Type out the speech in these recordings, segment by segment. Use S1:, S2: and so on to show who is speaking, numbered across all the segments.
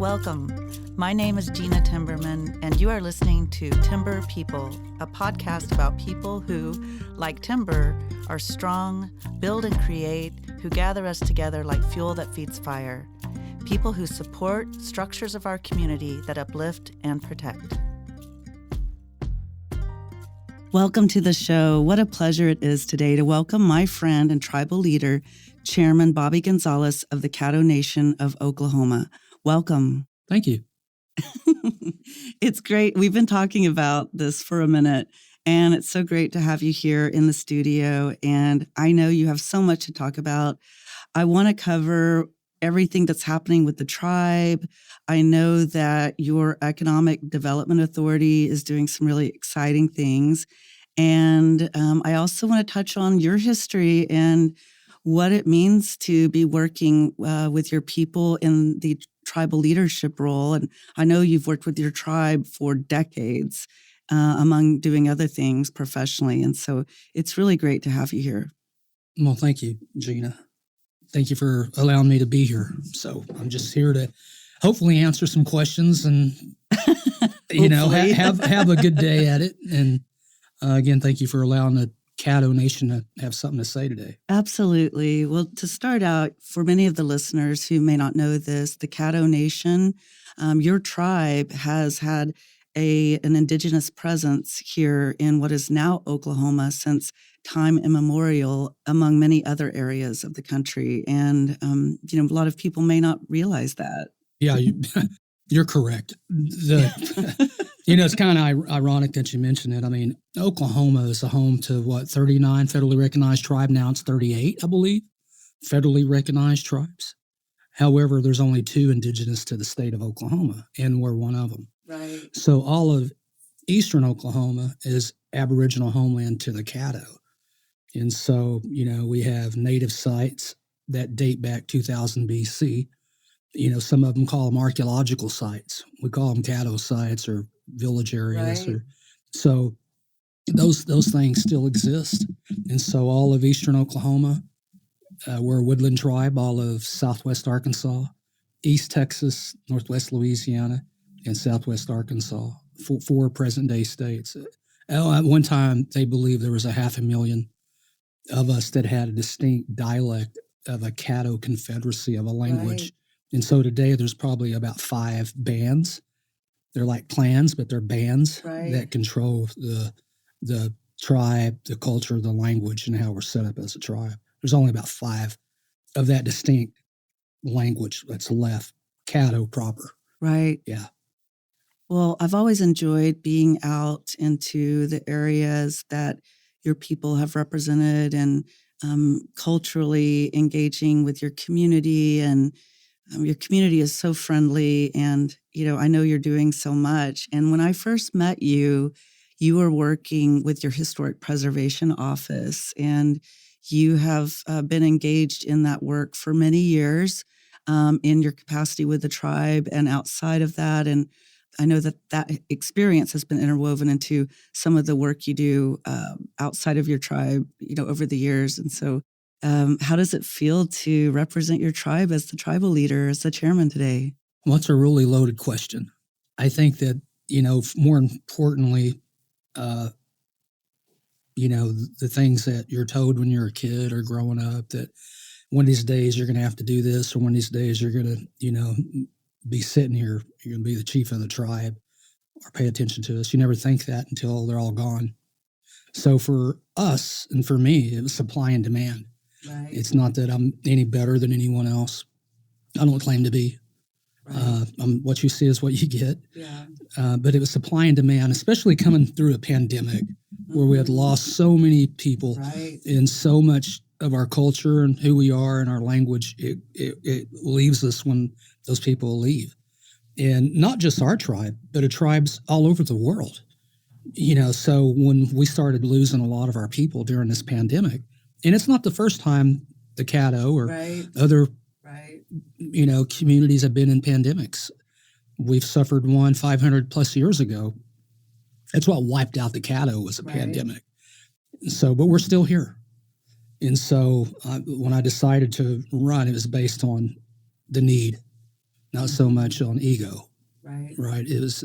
S1: Welcome. My name is Gena Timberman, and you are listening to Timber People, a podcast about people who, like timber, are strong, build and create, who gather us together like fuel that feeds fire. People who support structures of our community that uplift and protect. Welcome to the show. What a pleasure it is today to welcome my friend and tribal leader, Chairman Bobby Gonzalez of the Caddo Nation of Oklahoma. Welcome.
S2: Thank you.
S1: It's great. We've been talking about this for a minute, and it's so great to have you here in the studio. And I know you have so much to talk about. I want to cover everything that's happening with the tribe. I know that your Economic Development Authority is doing some really exciting things. And I also want to touch on your history and what it means to be working with your people in the tribal leadership role. And I know you've worked with your tribe for decades, among doing other things professionally. And so it's really great to have you here.
S2: Well, thank you, Gena. Thank you for allowing me to be here. So I'm just here to hopefully answer some questions and, have a good day at it. And again, thank you for allowing the Caddo Nation to have something to say today.
S1: Absolutely. Well, to start out, for many of the listeners who may not know this, the Caddo Nation, your tribe has had an indigenous presence here in what is now Oklahoma since time immemorial, among many other areas of the country. And, a lot of people may not realize that.
S2: Yeah, you're correct. It's kind of ironic that you mentioned it. I mean, Oklahoma is a home to 39 federally recognized tribes. Now it's 38, I believe, federally recognized tribes. However, there's only 2 indigenous to the state of Oklahoma, and we're one of them.
S1: Right.
S2: So all of eastern Oklahoma is Aboriginal homeland to the Caddo. And so, we have native sites that date back 2000 BC. Some of them call them archaeological sites. We call them Caddo sites or village areas.
S1: Right.
S2: So those things still exist. And so all of eastern Oklahoma, we're a woodland tribe, all of southwest Arkansas, east Texas, northwest Louisiana, and southwest Arkansas, 4 present-day states. At one time, they believed there was 500,000 of us that had a distinct dialect of a Caddo confederacy of a language.
S1: Right.
S2: And so today there's probably about 5 bands. They're like clans, but they're bands that control the tribe, the culture, the language, and how we're set up as a tribe. There's only about 5 of that distinct language that's left, Caddo proper.
S1: Right.
S2: Yeah.
S1: Well, I've always enjoyed being out into the areas that your people have represented and culturally engaging with your community. And your community is so friendly. And, I know you're doing so much. And when I first met you, you were working with your Historic Preservation Office. And you have been engaged in that work for many years in your capacity with the tribe and outside of that. And I know that experience has been interwoven into some of the work you do outside of your tribe, over the years. And so how does it feel to represent your tribe as the tribal leader, as the chairman today?
S2: Well, that's a really loaded question. I think that, more importantly, the things that you're told when you're a kid or growing up, that one of these days you're going to have to do this, or one of these days you're going to, be sitting here, you're going to be the chief of the tribe or pay attention to us. You never think that until they're all gone. So for us and for me, it was supply and demand.
S1: Right.
S2: It's not that I'm any better than anyone else. I don't claim to be.
S1: Right.
S2: What you see is what you get.
S1: Yeah.
S2: But it was supply and demand, especially coming through a pandemic where we had lost so many people and so much of our culture and who we are and our language. It leaves us when those people leave. And not just our tribe, but tribes all over the world. So when we started losing a lot of our people during this pandemic, and it's not the first time the Caddo or other communities have been in pandemics. We've suffered one 500 plus years ago. That's what wiped out the Caddo was a pandemic. So, but we're still here. And so when I decided to run, it was based on the need. not so much on ego. Right. It was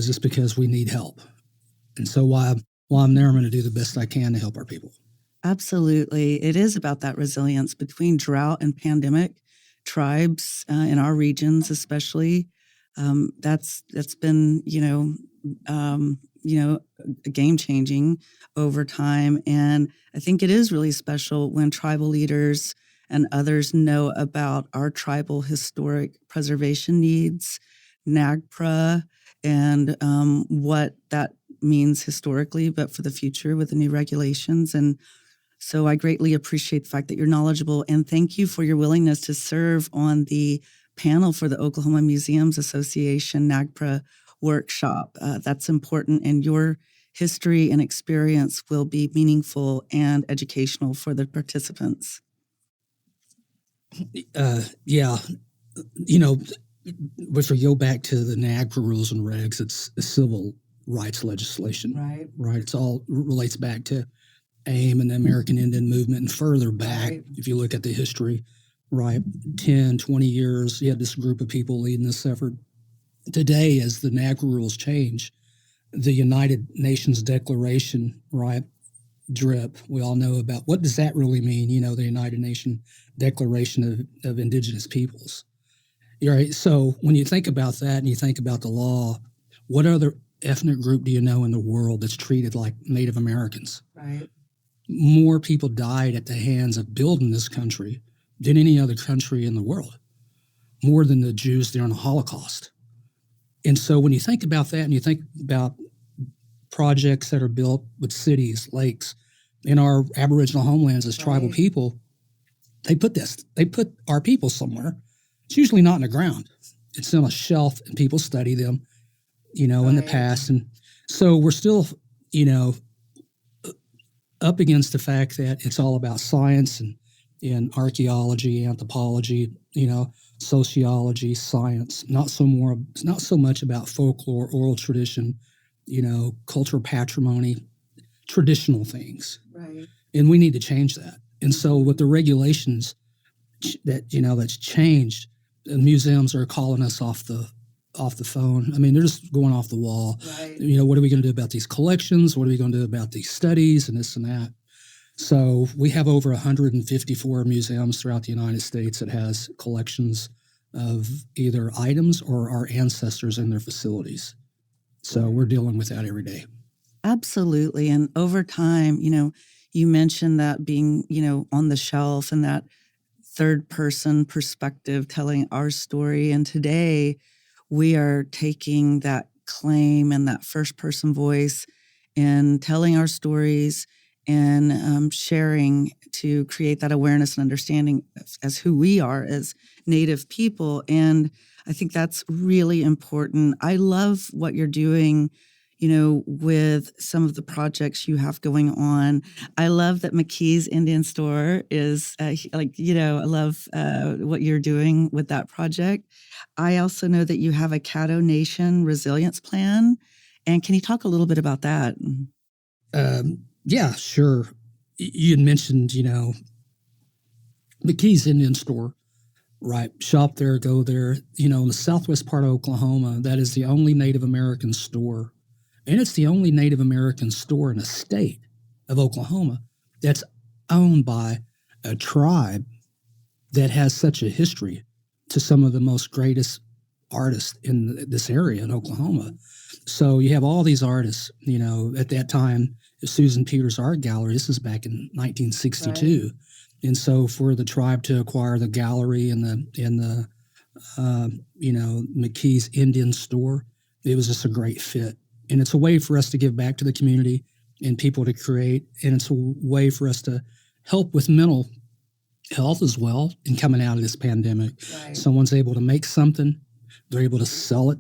S2: just because we need help. And so while I'm there, I'm going to do the best I can to help our people.
S1: Absolutely. It is about that resilience between drought and pandemic. Tribes in our regions, especially, that's been game changing over time. And I think it is really special when tribal leaders and others know about our tribal historic preservation needs, NAGPRA, and what that means historically, but for the future with the new regulations. And so I greatly appreciate the fact that you're knowledgeable, and thank you for your willingness to serve on the panel for the Oklahoma Museums Association NAGPRA workshop. That's important, and your history and experience will be meaningful and educational for the participants.
S2: Yeah. If we go back to the NAGPRA rules and regs, it's civil rights legislation. Right. It's all relates back to AIM and the American Indian movement, and further back, if you look at the history, 10, 20 years, you had this group of people leading this effort. Today, as the NAGPRA rules change, the United Nations Declaration, DRIP, we all know about. What does that really mean? The United Nations Declaration of Indigenous Peoples. Right. So when you think about that and you think about the law, what other ethnic group do you know in the world that's treated like Native Americans? More people died at the hands of building this country than any other country in the world, more than the Jews during the Holocaust. And so when you think about that and you think about projects that are built with cities, lakes, in our Aboriginal homelands as tribal people, they put our people somewhere. It's usually not in the ground. It's on a shelf and people study them, in the past. And so we're still, up against the fact that it's all about science and archaeology, anthropology, sociology, science, not so much about folklore, oral tradition, cultural patrimony, traditional things. And we need to change that. And so with the regulations that's changed, the museums are calling us off the phone. I mean, they're just going off the wall. What are we going to do about these collections? What are we going to do about these studies and this and that? So we have over 154 museums throughout the United States that has collections of either items or our ancestors in their facilities. So we're dealing with that every day.
S1: Absolutely. And over time, you mentioned that being, on the shelf and that third person perspective, telling our story. And today we are taking that claim and that first person voice and telling our stories and sharing to create that awareness and understanding as who we are as Native people. And I think that's really important. I love what you're doing, with some of the projects you have going on. I love that McKee's Indian Store is I love what you're doing with that project. I also know that you have a Caddo Nation Resilience Plan. And can you talk a little bit about that?
S2: Yeah, sure. You had mentioned, McKee's Indian Store, shop there, go there. In the southwest part of Oklahoma, that is the only Native American store. And it's the only Native American store in the state of Oklahoma that's owned by a tribe that has such a history to some of the most greatest artists in this area in Oklahoma. So you have all these artists, at that time, Susan Peters Art Gallery, this is back in 1962. And so for the tribe to acquire the gallery and the McKee's Indian Store, it was just a great fit. And it's a way for us to give back to the community and people to create. And it's a way for us to help with mental health as well in coming out of this pandemic. Someone's able to make something, they're able to sell it,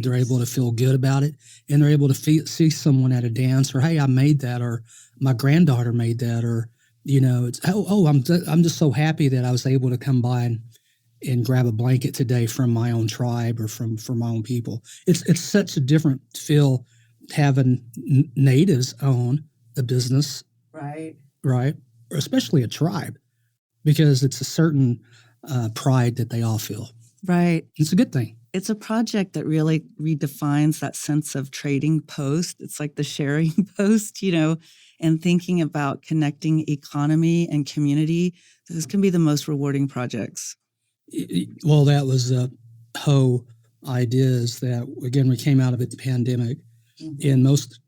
S2: they're able to feel good about it, and they're able to see someone at a dance or, hey, I made that, or my granddaughter made that, or, it's, I'm just so happy that I was able to come by and grab a blanket today from my own tribe or from my own people. It's such a different feel having natives own a business, right? Or especially a tribe, because it's a certain pride that they all feel.
S1: Right.
S2: It's a good thing.
S1: It's a project that really redefines that sense of trading post. It's like the sharing post, and thinking about connecting economy and community. Those can be the most rewarding projects.
S2: Well, that was the whole idea is that, again, we came out of it, the pandemic, and most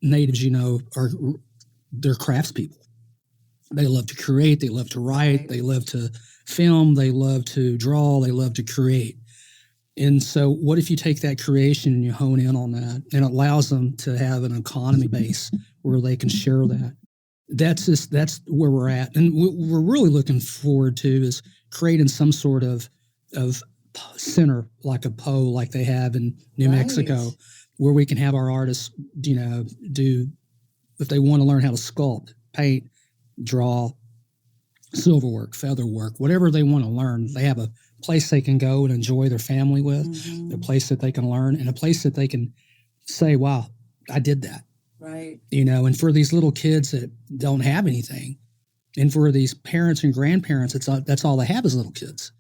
S2: natives, they're craftspeople. They love to create, they love to write, they love to film, they love to draw, they love to create. And so what if you take that creation and you hone in on that, and it allows them to have an economy base where they can share that? That's where we're at. And what we're really looking forward to is creating some sort of center, like a PO, like they have in New Mexico, where we can have our artists, do, if they want to learn how to sculpt, paint, draw, silverwork, featherwork, whatever they want to learn, they have a place they can go and enjoy their family with, a place that they can learn, and a place that they can say, wow, I did that.
S1: Right.
S2: And for these little kids that don't have anything, and for these parents and grandparents, that's all they have is little kids.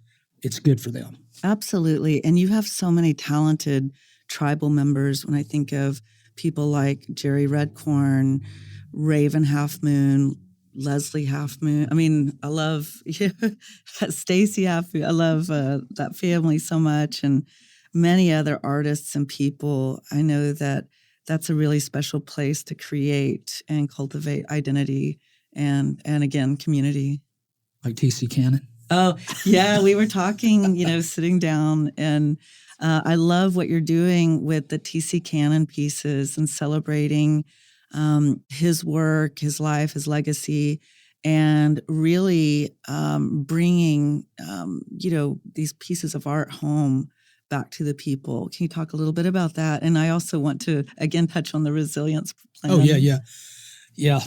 S2: It's good for them.
S1: Absolutely. And you have so many talented tribal members. When I think of people like Jerry Redcorn, Raven Half Moon, Leslie Half Moon. I mean, I love Stacy Half Moon. I love that family so much, and many other artists and people. I know that that's a really special place to create and cultivate identity and again, community.
S2: Like T.C. Cannon.
S1: Oh, yeah. We were talking, sitting down, and I love what you're doing with the T.C. Cannon pieces and celebrating his work, his life, his legacy, and really bringing, these pieces of art home back to the people. Can you talk a little bit about that? And I also want to, again, touch on the resilience plan.
S2: Oh, yeah.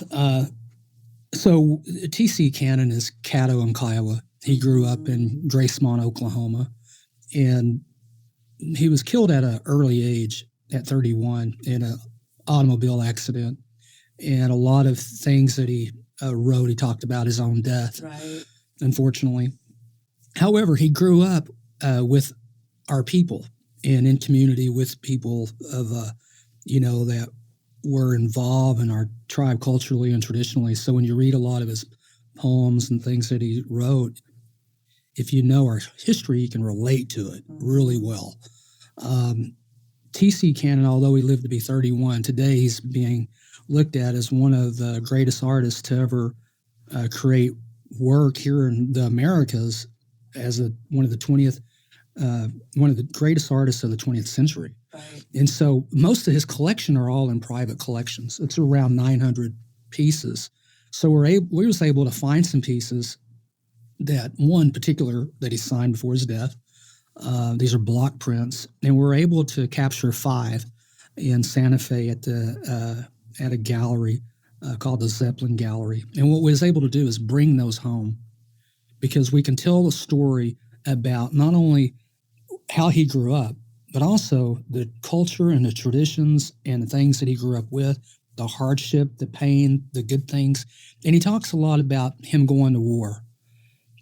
S2: So T.C. Cannon is Caddo and Kiowa. He grew up in Gracemont, Oklahoma, and he was killed at an early age, at 31, in an automobile accident. And a lot of things that he wrote, he talked about his own death, unfortunately. However, he grew up with our people and in community with people of, that were involved in our tribe culturally and traditionally. So when you read a lot of his poems and things that he wrote, if you know our history, you can relate to it really well. T.C. Cannon, although he lived to be 31, today he's being looked at as one of the greatest artists to ever create work here in the Americas, as one of the greatest artists of the 20th century. Right. And so most of his collection are all in private collections. It's around 900 pieces. So we was able to find some pieces that, one particular that he signed before his death. These are block prints, and we're able to capture 5 in Santa Fe at a gallery called the Zeppelin Gallery. And what we was able to do is bring those home, because we can tell the story about not only how he grew up, but also the culture and the traditions and the things that he grew up with, the hardship, the pain, the good things. And he talks a lot about him going to war.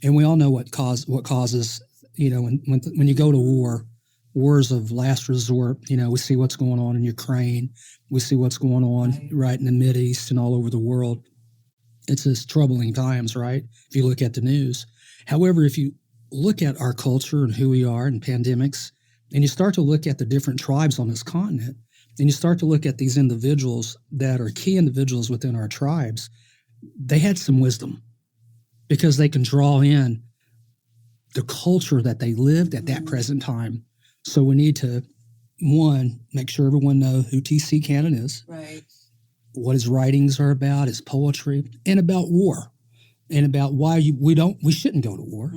S2: And we all know what causes, when you go to war, wars of last resort. We see what's going on in Ukraine. We see what's going on right in the Mideast and all over the world. It's just troubling times, right? If you look at the news. However, if you look at our culture and who we are and pandemics, and you start to look at the different tribes on this continent, and you start to look at these individuals that are key individuals within our tribes, they had some wisdom, because they can draw in the culture that they lived at that present time. So we need to, one, make sure everyone knows who T.C. Cannon is, what his writings are about, his poetry, and about war, and about why we shouldn't go to war,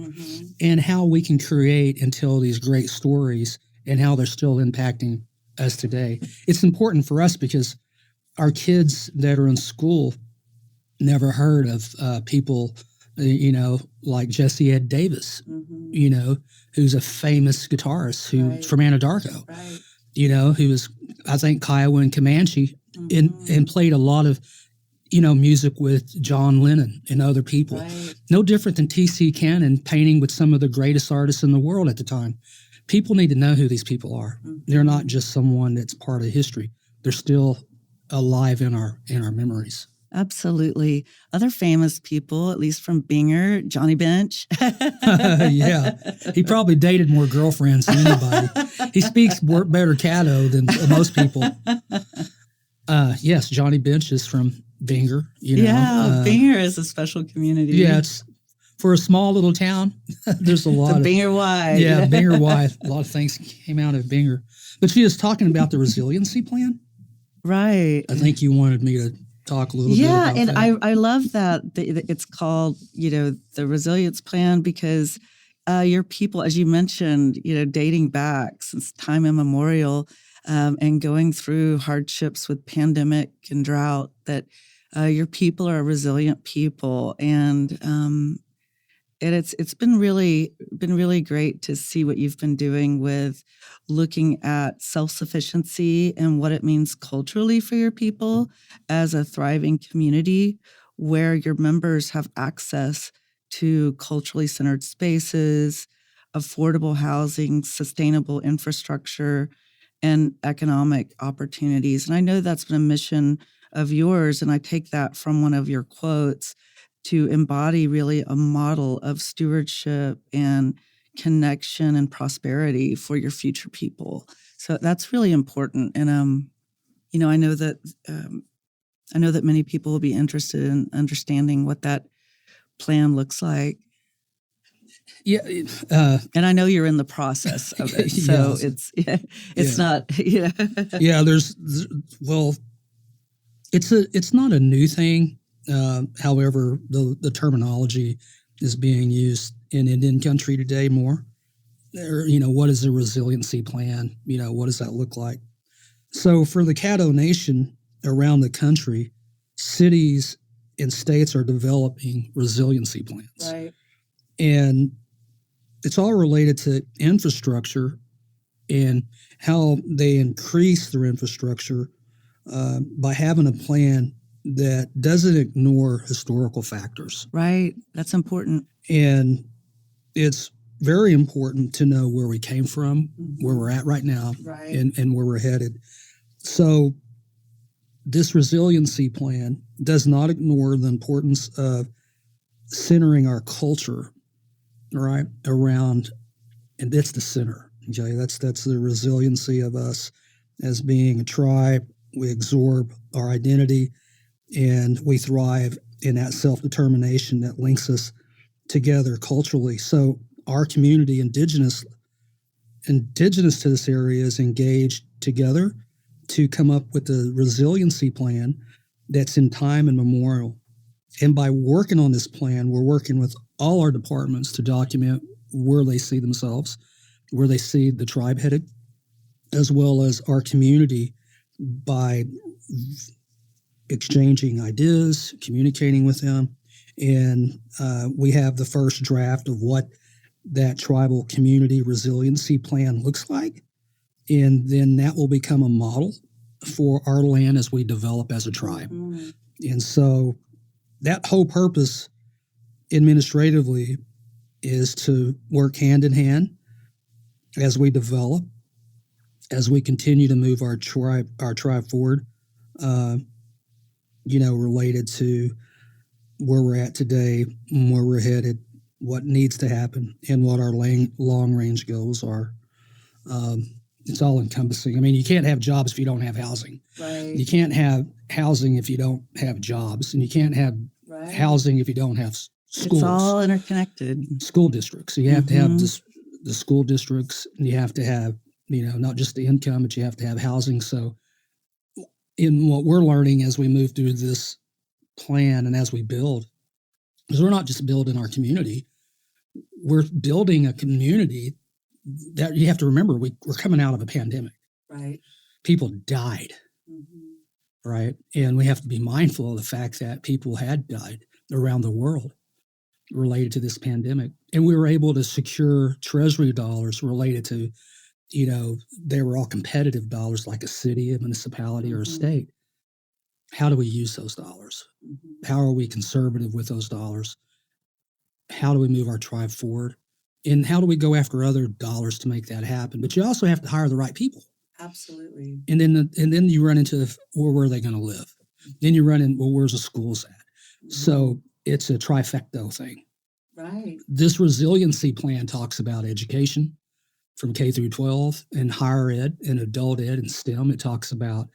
S2: and how we can create and tell these great stories and how they're still impacting us today. It's important for us because our kids that are in school never heard of people, like Jesse Ed Davis, who's a famous guitarist who's from Anadarko, who was, I think, Kiowa and Comanche, and played a lot of music with John Lennon and other people.
S1: Right.
S2: No different than T.C. Cannon painting with some of the greatest artists in the world at the time. People need to know who these people are.
S1: Mm-hmm.
S2: They're not just someone that's part of history. They're still alive in our memories.
S1: Absolutely. Other famous people, at least from Binger, Johnny Bench.
S2: Yeah. He probably dated more girlfriends than anybody. He speaks better Caddo than most people. Yes, Johnny Bench is from Binger.
S1: Binger is a special community.
S2: Yeah, it's for a small little town. There's a lot
S1: of Binger wide.
S2: Yeah, Binger wide. A lot of things came out of Binger. But she was talking about the resiliency plan.
S1: Right.
S2: I think you wanted me to talk a little bit about
S1: and
S2: that.
S1: I love that it's called, the resilience plan, because your people, as you mentioned, dating back since time immemorial, and going through hardships with pandemic and drought, that your people are a resilient people, and it's been really great to see what you've been doing with looking at self-sufficiency and what it means culturally for your people as a thriving community where your members have access to culturally centered spaces, affordable housing, sustainable infrastructure, and economic opportunities. And I know that's been a mission of yours, and I take that from one of your quotes, to embody really a model of stewardship and connection and prosperity for your future people. So that's really important. And I know that many people will be interested in understanding what that plan looks like.
S2: Yeah,
S1: and I know you're in the process of it, so it's not. Yeah,
S2: yeah. It's not a new thing. However, the terminology is being used in Indian country today more. What is a resiliency plan? What does that look like? So for the Caddo Nation around the country, cities and states are developing resiliency plans.
S1: Right.
S2: And it's all related to infrastructure and how they increase their infrastructure by having a plan that doesn't ignore historical factors.
S1: Right. That's important.
S2: And it's very important to know where we came from, where we're at right now,
S1: right,
S2: and where we're headed. So this resiliency plan does not ignore the importance of centering our culture, right, around, and that's the center. Okay, that's the resiliency of us as being a tribe. We absorb our identity, and we thrive in that self-determination that links us together culturally. So our community, indigenous to this area, is engaged together to come up with a resiliency plan that's in time immemorial. And by working on this plan, we're working with all our departments to document where they see themselves, where they see the tribe headed, as well as our community, by exchanging ideas, communicating with them. And we have the first draft of what that tribal community resiliency plan looks like. And then that will become a model for our land as we develop as a tribe. Mm-hmm. And so that whole purpose administratively is to work hand in hand as we develop, as we continue to move our tribe forward, related to where we're at today, where we're headed, what needs to happen, and what our long-range goals are. It's all encompassing. I mean, you can't have jobs if you don't have housing.
S1: Right.
S2: You can't have housing if you don't have jobs, and you can't have housing if you don't have schools.
S1: It's all interconnected.
S2: School districts. So you have to have the school districts, and you have to have, not just the income, but you have to have housing. So in what we're learning as we move through this plan and as we build, is we're not just building our community, we're building a community that, you have to remember, we're coming out of a pandemic.
S1: Right.
S2: People died. Mm-hmm. Right. And we have to be mindful of the fact that people had died around the world related to this pandemic. And we were able to secure treasury dollars related to, they were all competitive dollars, like a city, a municipality, or a state. how do we use those dollars? How are we conservative with those dollars? How do we move our tribe forward? And how do we go after other dollars to make that happen? But you also have to hire the right people.
S1: Absolutely.
S2: And then you run into where are they going to live? Then you run in, well, where's the schools at? So it's a trifecta thing.
S1: Right.
S2: This resiliency plan talks about education from K through 12 and higher ed and adult ed and STEM. It talks about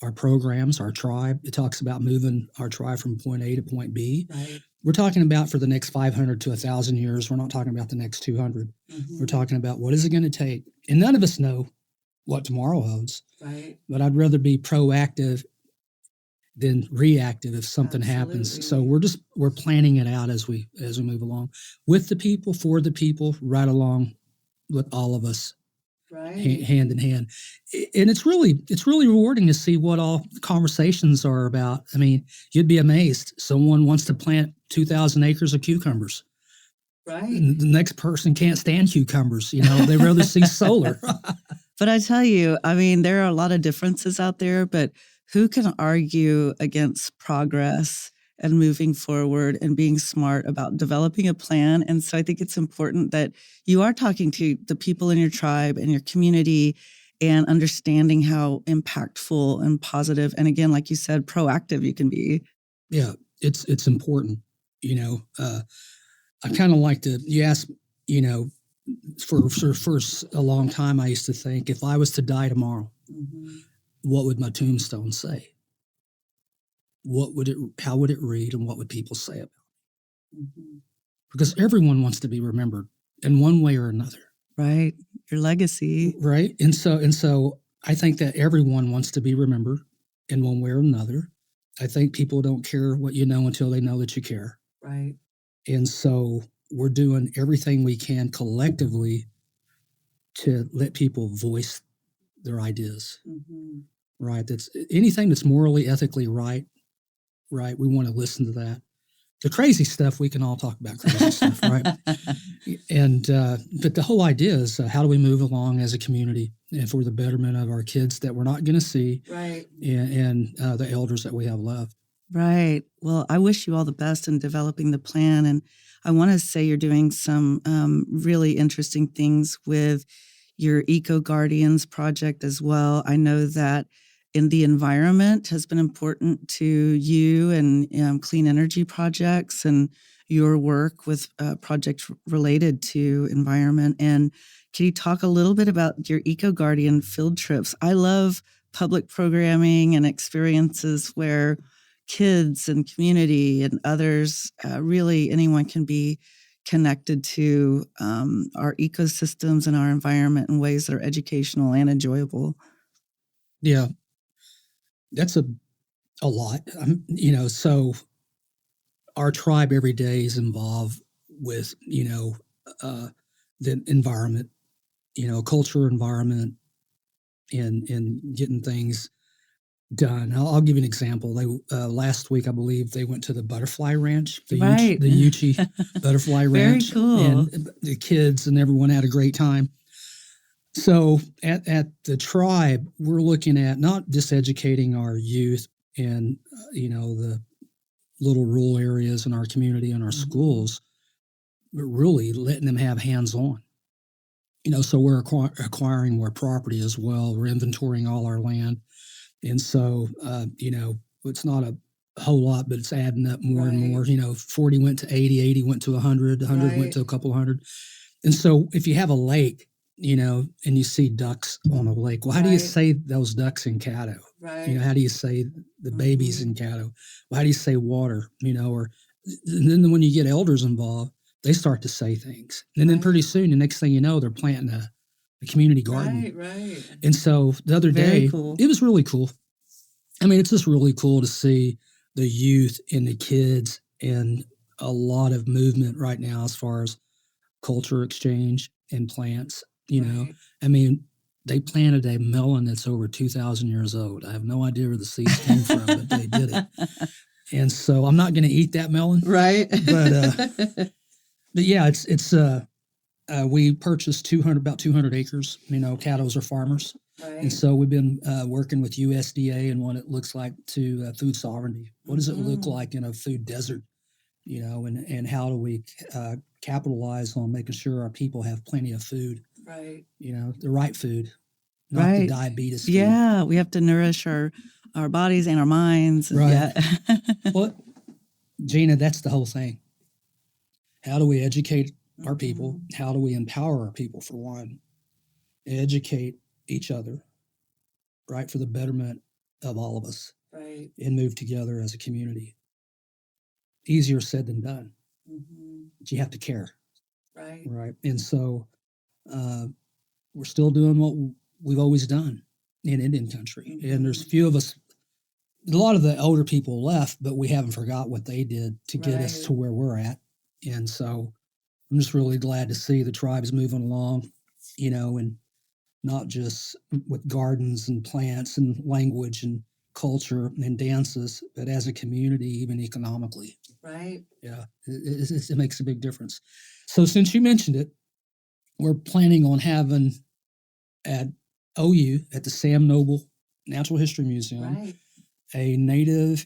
S2: our programs, our tribe. It talks about moving our tribe from point A to point B.
S1: Right.
S2: We're talking about for the next 500 to 1,000 years. We're not talking about the next 200. We're talking about what is it going to take? And none of us know what tomorrow holds.
S1: Right.
S2: But I'd rather be proactive than reactive if something happens. So we're planning it out as we move along with the people, for the people, right along with all of us. Right. Hand in hand. And it's really rewarding to see what all the conversations are about. I mean, you'd be amazed. Someone wants to plant 2,000 acres of cucumbers. Right. And the next person can't stand cucumbers. They'd rather see solar.
S1: But I tell you, I mean, there are a lot of differences out there, but who can argue against progress and moving forward and being smart about developing a plan? And so I think it's important that you are talking to the people in your tribe and your community and understanding how impactful and and again, like you said, proactive you can be.
S2: Yeah, it's important. I kind of like to, you ask, for a long time, I used to think if I was to die tomorrow, what would my tombstone say? How would it read, and what would people say about it? Because everyone wants to be remembered in one way or another.
S1: Right. Your legacy.
S2: Right. And so I think that everyone wants to be remembered in one way or another. I think people don't care what you know until they know that you care.
S1: Right.
S2: And so we're doing everything we can collectively to let people voice their ideas. Right. That's anything that's morally, ethically right. We want to listen to that. The crazy stuff, we can all talk about crazy stuff, right? And but the whole idea is how do we move along as a community and for the betterment of our kids that we're not going to see,
S1: right?
S2: And the elders that we have left.
S1: Right. Well, I wish you all the best in developing the plan. And I want to say you're doing some really interesting things with your Eco Guardians project as well. I know that in the environment has been important to you and clean energy projects and your work with projects related to environment. And can you talk a little bit about your Eco Guardian field trips? I love public programming and experiences where kids and community and others, really anyone can be connected to our ecosystems and our environment in ways that are educational and enjoyable.
S2: Yeah. That's a lot, so our tribe every day is involved with, the environment, culture, environment, and getting things done. I'll give you an example. They last week, I believe, they went to the butterfly ranch, the Uchi butterfly ranch.
S1: Very cool.
S2: And the kids and everyone had a great time. So at the tribe, we're looking at not just educating our youth in, the little rural areas in our community and our schools, but really letting them have hands-on. So we're acquiring more property as well. We're inventorying all our land. And so, it's not a whole lot, but it's adding up more and more. 40 went to 80, 80 went to 100, 100 went to a couple hundred. And so if you have a lake, and you see ducks on a lake, well, how do you say those ducks in Caddo?
S1: Right.
S2: How do you say the babies in Caddo? Well, how do you say water? And then when you get elders involved, they start to say things. And then pretty soon, the next thing you know, they're planting a community garden.
S1: Right.
S2: And so the other day, it was really cool. I mean, it's just really cool to see the youth and the kids and a lot of movement right now as far as culture exchange and plants. I mean, they planted a melon that's over 2,000 years old. I have no idea where the seeds came from, but they did it. And so I'm not going to eat that melon.
S1: Right.
S2: But yeah, it's we purchased about 200 acres. Caddos are farmers.
S1: Right.
S2: And so we've been working with USDA and what it looks like to food sovereignty. What does it look like in a food desert? And how do we capitalize on making sure our people have plenty of food?
S1: Right.
S2: The right food, not the diabetes food.
S1: Yeah, we have to nourish our bodies and our minds.
S2: Right.
S1: Yeah.
S2: Well, Gena, that's the whole thing. How do we educate our people? How do we empower our people, for one? Educate each other, right, for the betterment of all of us,
S1: right,
S2: and move together as a community. Easier said than done, but you have to care, right? And so we're still doing what we've always done in Indian country, and there's a few of us. A lot of the older people left, but we haven't forgot what they did to get us to where we're at. And so I'm just really glad to see the tribes moving along, and not just with gardens and plants and language and culture and dances, but as a community, even economically.
S1: Right.
S2: Yeah, it makes a big difference. So since you mentioned it, we're planning on having at OU, at the Sam Noble Natural History Museum, a Native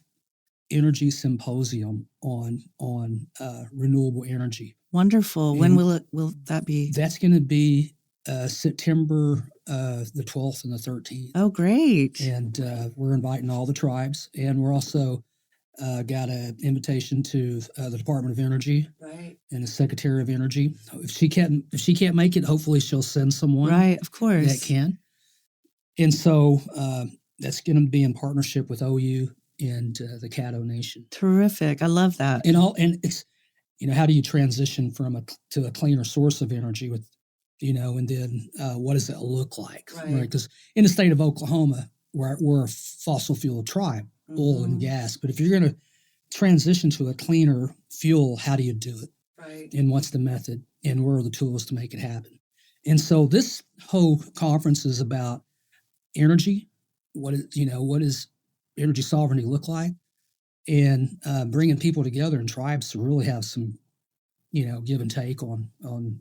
S2: Energy Symposium on renewable energy.
S1: Wonderful.
S2: And
S1: when will that be?
S2: That's going to be September the 12th and the 13th.
S1: Oh, great.
S2: And we're inviting all the tribes. And we're also got an invitation to the Department of Energy and the Secretary of Energy. If she can't make it, hopefully she'll send someone.
S1: Right, of course.
S2: That can. And so that's going to be in partnership with OU and the Caddo Nation.
S1: Terrific. I love that.
S2: And it's, how do you transition to a cleaner source of energy with, and then what does that look like? Right? Because in the state of Oklahoma, we're a fossil fuel tribe, oil and gas. But if you're going to transition to a cleaner fuel, how do you do it?
S1: Right.
S2: And what's the method? And where are the tools to make it happen? And so this whole conference is about energy. What does energy sovereignty look like? And bringing people together in tribes to really have some, give and take on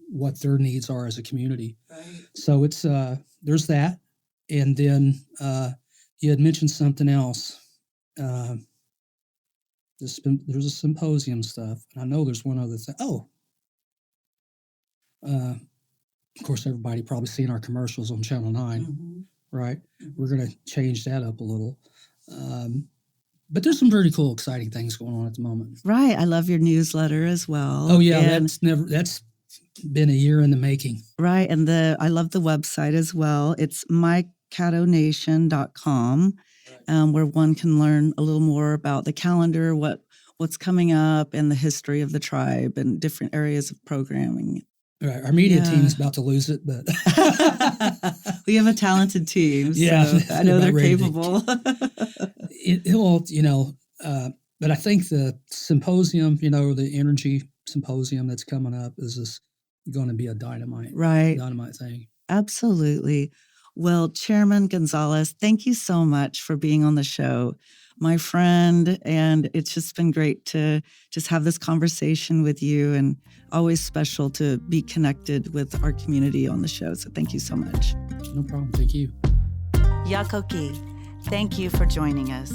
S2: what their needs are as a community.
S1: Right.
S2: So it's there's that, and then you had mentioned something else. There's a symposium stuff, and I know there's one other thing. Of course, everybody probably seen our commercials on Channel 9, right? We're going to change that up a little. But there's some pretty cool, exciting things going on at the moment.
S1: Right. I love your newsletter as well.
S2: Oh, yeah. That's been a year in the making.
S1: Right. And I love the website as well. It's mycaddonation.com, where one can learn a little more about the calendar, what's coming up, and the history of the tribe and different areas of programming.
S2: Right. Our media team is about to lose it, but
S1: we have a talented team. So I know they're capable.
S2: But I think the symposium, the energy symposium that's coming up is going to be a dynamite thing.
S1: Absolutely. Well, Chairman Gonzalez, thank you so much for being on the show, my friend. And it's just been great to just have this conversation with you, and always special to be connected with our community on the show. So thank you so much.
S2: No problem. Thank you.
S1: Yakoki, thank you for joining us.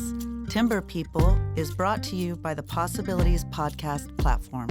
S1: Timber People is brought to you by the Possibilities Podcast platform.